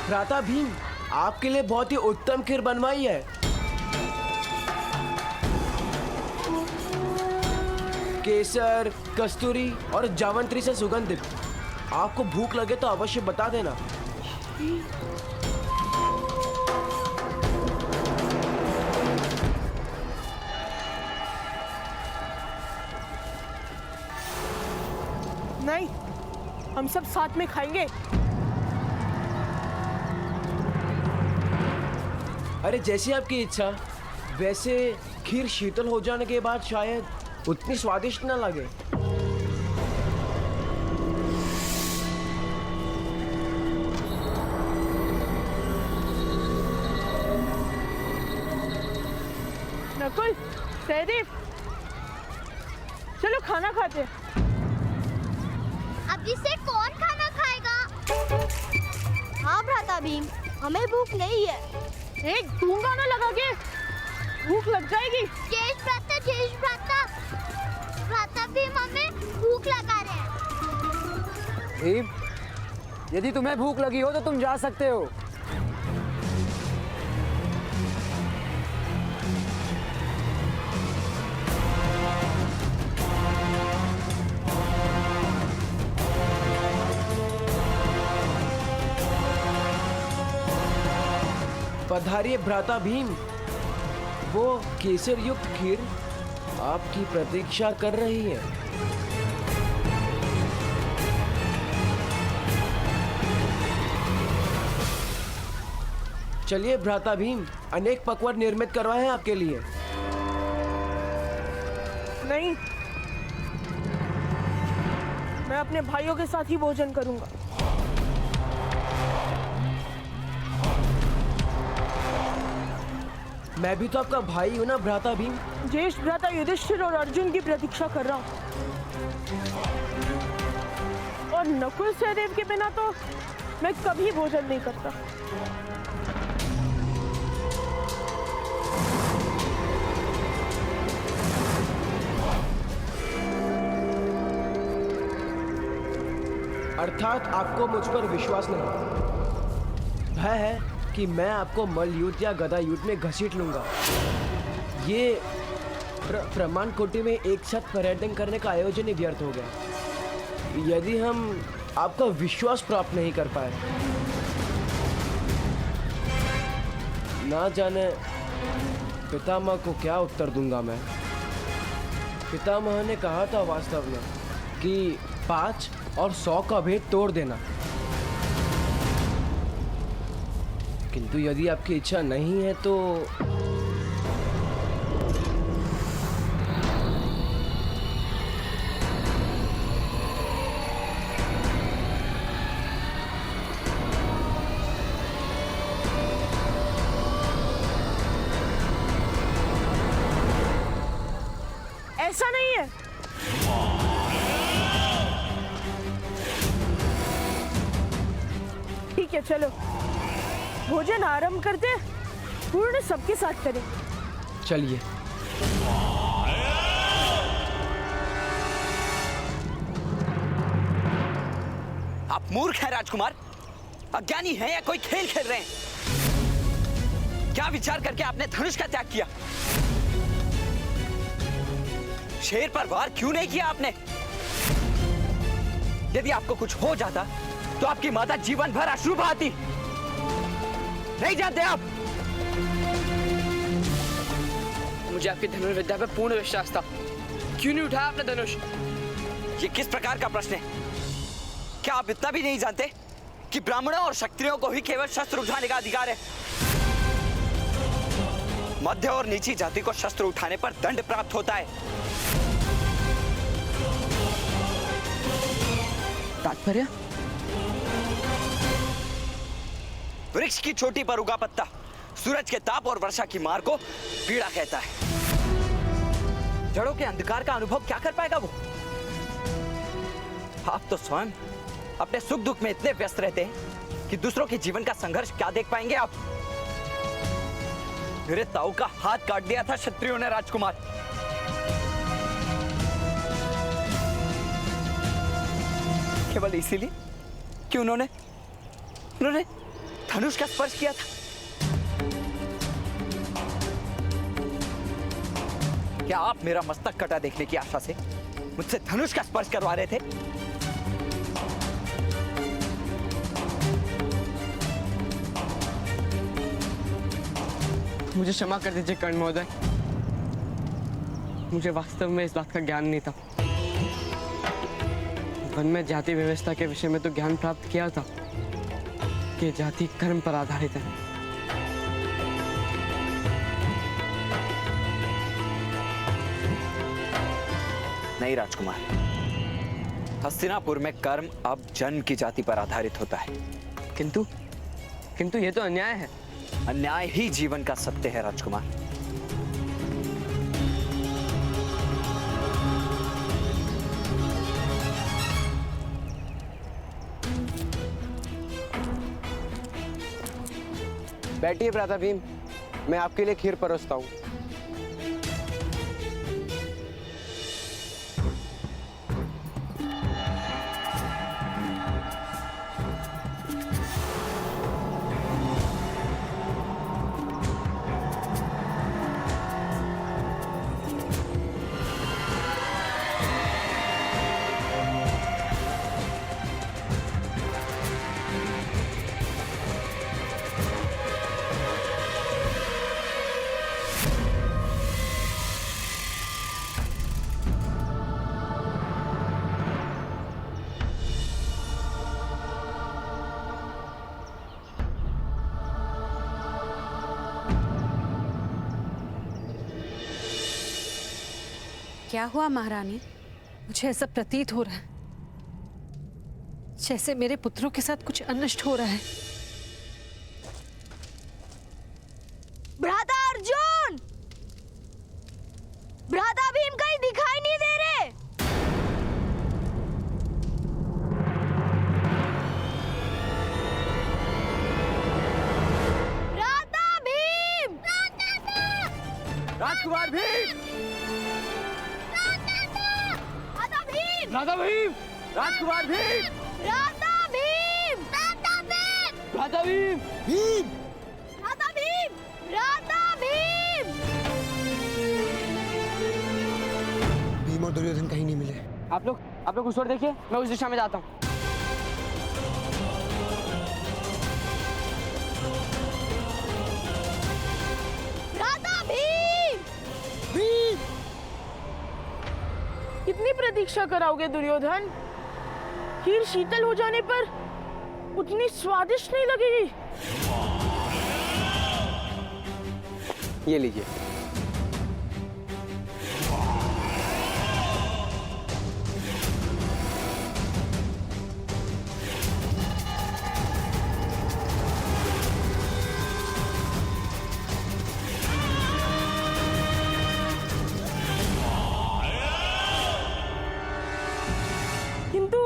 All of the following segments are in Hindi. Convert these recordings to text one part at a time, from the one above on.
भ्राता भीम, आपके लिए बहुत ही उत्तम खीर बनवाई है। केसर, कस्तूरी और जावंत्री से सुगंधित। आपको भूख लगे तो अवश्य बता देना। नहीं, हम सब साथ में खाएंगे। अरे जैसी आपकी इच्छा। वैसे खीर शीतल हो जाने के बाद शायद उतनी स्वादिष्ट न लगे। नकुल, सहदेव, चलो खाना खाते हैं। अब इसे कौन खाना खाएगा? हाँ भ्राता भीम, हमें भूख नहीं है। एक गूंगा ना लगा के, भूख लग जाएगी। जेश भ्राता, भ्राता भीम हमें भूख लगा रहे हैं। भीम, यदि तुम्हें भूख लगी हो तो तुम जा सकते हो। पधारिए भ्राता भीम। वो केसर युक्त खीर आपकी प्रतीक्षा कर रही है। चलिए भ्राता भीम, अनेक पकवान निर्मित करवाए हैं आपके लिए। नहीं, मैं अपने भाइयों के साथ ही भोजन करूंगा। मैं भी तो आपका भाई हूं ना भ्राता भीम। ज्येष्ठ भ्राता युधिष्ठिर और अर्जुन की प्रतीक्षा कर रहा हूँ, और नकुल सहदेव के बिना तो मैं कभी भोजन नहीं करता। अर्थात आपको मुझ पर विश्वास नहीं। भय है कि मैं आपको मल्ल युद्ध या गदा युद्ध में घसीट लूंगा। ये प्रमाण कोटि में एक साथ पर्यटन करने का आयोजन ही व्यर्थ हो गया यदि हम आपका विश्वास प्राप्त नहीं कर पाए। ना जाने पितामह को क्या उत्तर दूंगा मैं। पितामह ने कहा था वास्तव में कि 5 और 100 का भेद तोड़ देना, किंतु यदि आपकी इच्छा नहीं है तो ऐसा नहीं है। ठीक है, चलो भोजन आरंभ करते हैं। पूर्ण सबके साथ करें। चलिए। आप मूर्ख हैं राजकुमार, अज्ञानी हैं या कोई खेल खेल रहे हैं? क्या विचार करके आपने धनुष का त्याग किया? शेर पर वार क्यों नहीं किया आपने? यदि आपको कुछ हो जाता तो आपकी माता जीवन भर अश्रु बहाती। नहीं जानते आप? मुझे आपकी धनुर्विद्या पर पूर्ण विश्वास था। क्यों नहीं उठाया आपने धनुष? ये किस प्रकार का प्रश्न है? क्या आप इतना भी नहीं जानते कि ब्राह्मणों और क्षत्रियों को ही केवल शस्त्र उठाने का अधिकार है? मध्य और नीची जाति को शस्त्र उठाने पर दंड प्राप्त होता है। तात्पर्य? वृक्ष की चोटी पर उगा पत्ता सूरज के ताप और वर्षा की मार को पीड़ा कहता है। जड़ों के अंधकार का अनुभव क्या कर पाएगा वो? आप तो स्वयं अपने सुख दुख में इतने व्यस्त रहते हैं कि दूसरों के जीवन का संघर्ष क्या देख पाएंगे आप? मेरे ताऊ का हाथ काट दिया था क्षत्रियों ने राजकुमार। केवल इसीलिए कि उन्होंने धनुष का स्पर्श किया था? क्या आप मेरा मस्तक कटा देखने की आशा से मुझसे धनुष का स्पर्श करवा रहे थे? मुझे क्षमा कर दीजिए कर्ण महोदय, मुझे वास्तव में इस बात का ज्ञान नहीं था। वन में जाति व्यवस्था के विषय में तो ज्ञान प्राप्त किया था कि जाति कर्म पर आधारित है। नहीं राजकुमार, हस्तिनापुर में कर्म अब जन्म की जाति पर आधारित होता है। किंतु ये तो अन्याय है। अन्याय ही जीवन का सत्य है राजकुमार। बैठिए भ्राता भीम, मैं आपके लिए खीर परोसता हूँ। क्या हुआ महारानी? मुझे ऐसा प्रतीत हो रहा है जैसे मेरे पुत्रों के साथ कुछ अनिष्ट हो रहा है। भ्राता अर्जुन, भ्राता भीम कहीं दिखाई नहीं दे रहे। भ्राता भीम, राजकुमार भीम, भ्राता भीम, राधा भीम, राजकुमार भीम, भ्राता भीम, भ्राता भीम, राधा भीम, भीम, भ्राता भीम, भ्राता भीम। भीम और दुर्योधन कहीं नहीं मिले। आप लोग उस ओर देखिए, मैं उस दिशा में जाता हूँ। भ्राता भीम, भीम। कितनी प्रतीक्षा कराओगे दुर्योधन? खीर शीतल हो जाने पर उतनी स्वादिष्ट नहीं लगेगी। ये लीजिए। किंतु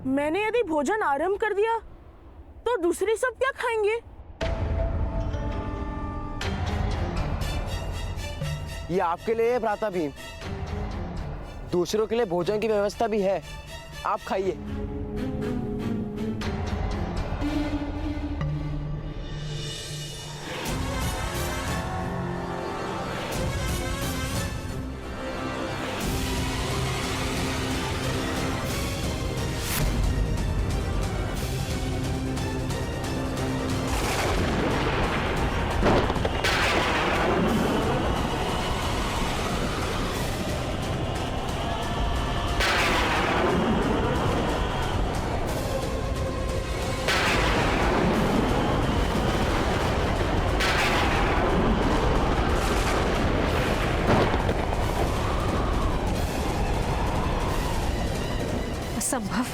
मैंने यदि भोजन आरंभ कर दिया तो दूसरे सब क्या खाएंगे? ये आपके लिए है भ्राता भीम, दूसरों के लिए भोजन की व्यवस्था भी है, आप खाइए। असंभव।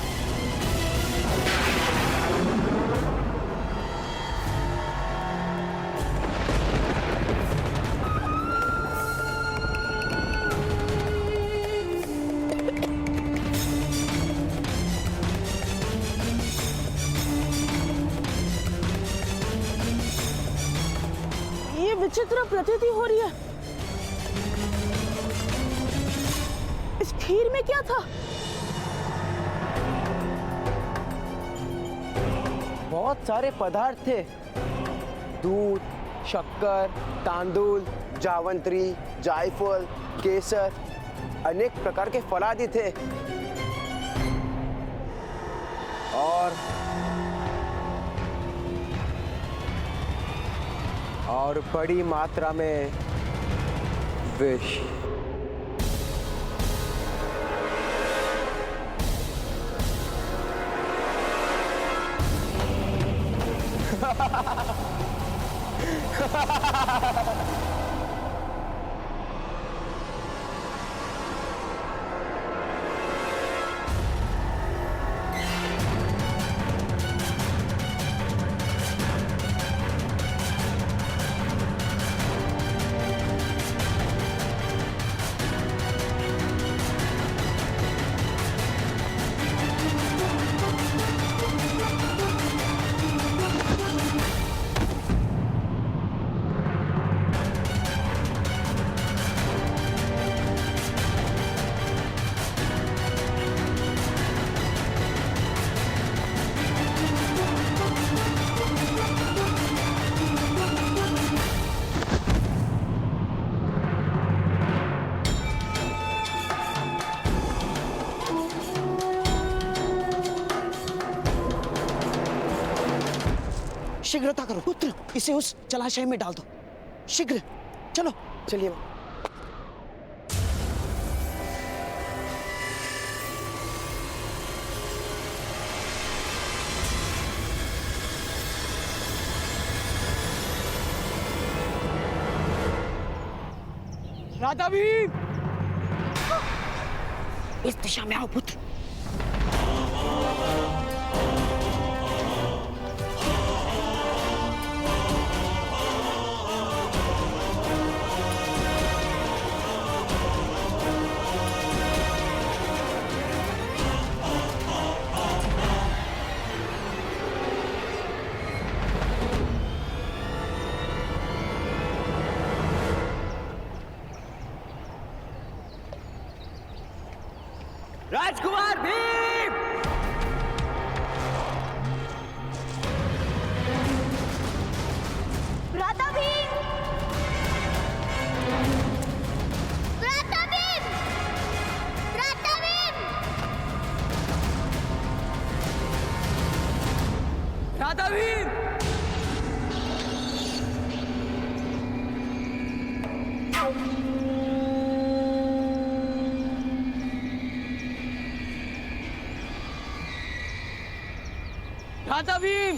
ये विचित्र प्रतीति हो रही है। इस खीर में क्या था? बहुत सारे पदार्थ थे। दूध, शक्कर, तांदूल, जावंत्री, जायफल, केसर, अनेक प्रकार के फल आदि थे। और बड़ी मात्रा में विष। शीघ्रता करो पुत्र, इसे उस जलाशय में डाल दो। शीघ्र चलो। चलिए। राधा भीम, इस दिशा में आओ पुत्र। राजकुमार भीम! भ्राता भीम! भ्राता भीम! भ्राता भीम! राधा भीम! राधा भीम!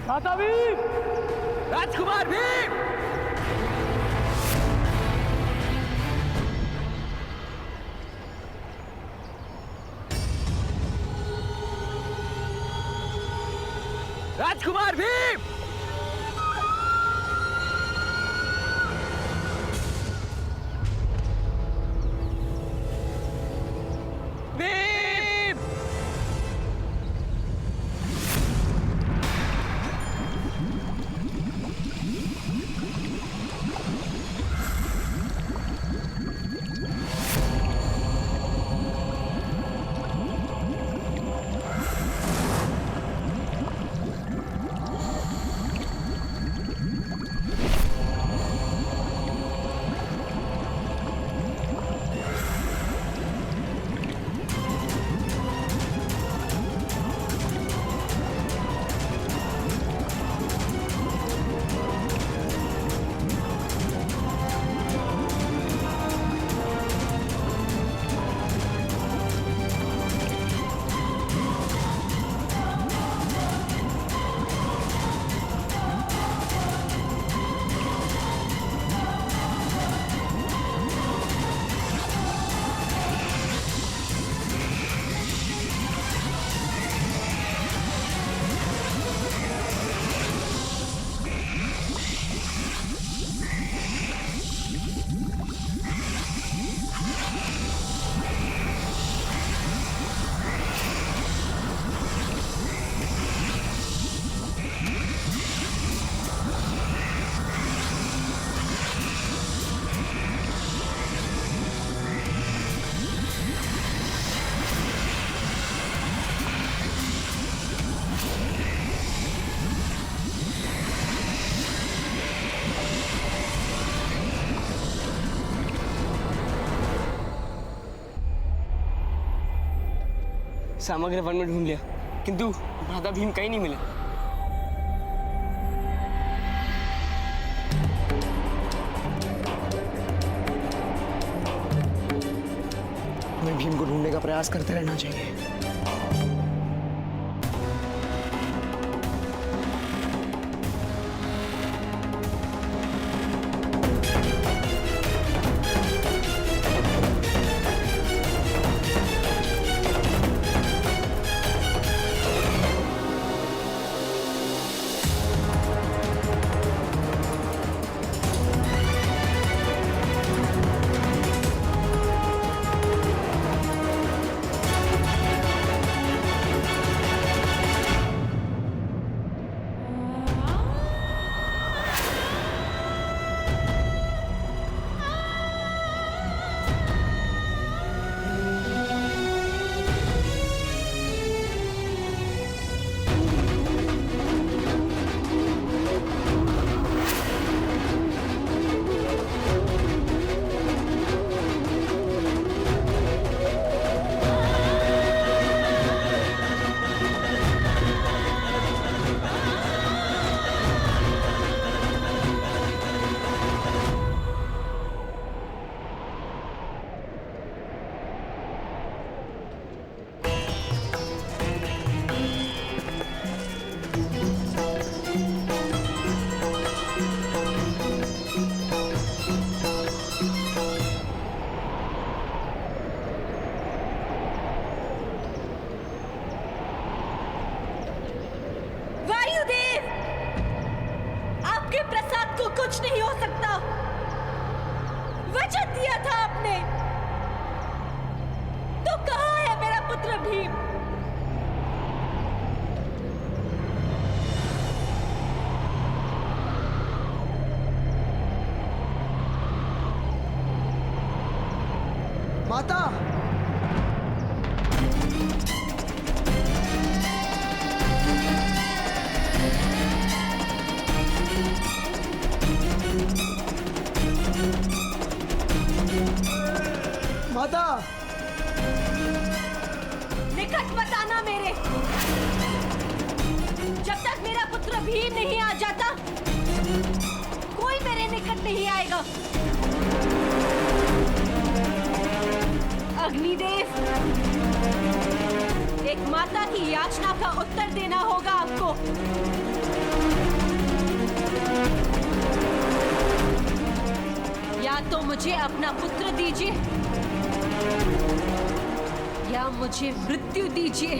राधा भीम! राजकुमार भीम! राजकुमार भीम! भीम! समग्र वन में ढूंढ लिया, किंतु भ्राता भीम कहीं नहीं मिले। हमें भीम को ढूंढने का प्रयास करते रहना चाहिए। कुछ नहीं हो सकता। वचन दिया था आपने, तो कहाँ है मेरा पुत्र भीम? माता, माता, निकट मत आना मेरे। जब तक मेरा पुत्र भीम नहीं आ जाता, कोई मेरे निकट नहीं आएगा। अग्निदेव, एक माता की याचना का उत्तर देना होगा आपको। या तो मुझे अपना पुत्र दीजिए, या मुझे मृत्यु दीजिए।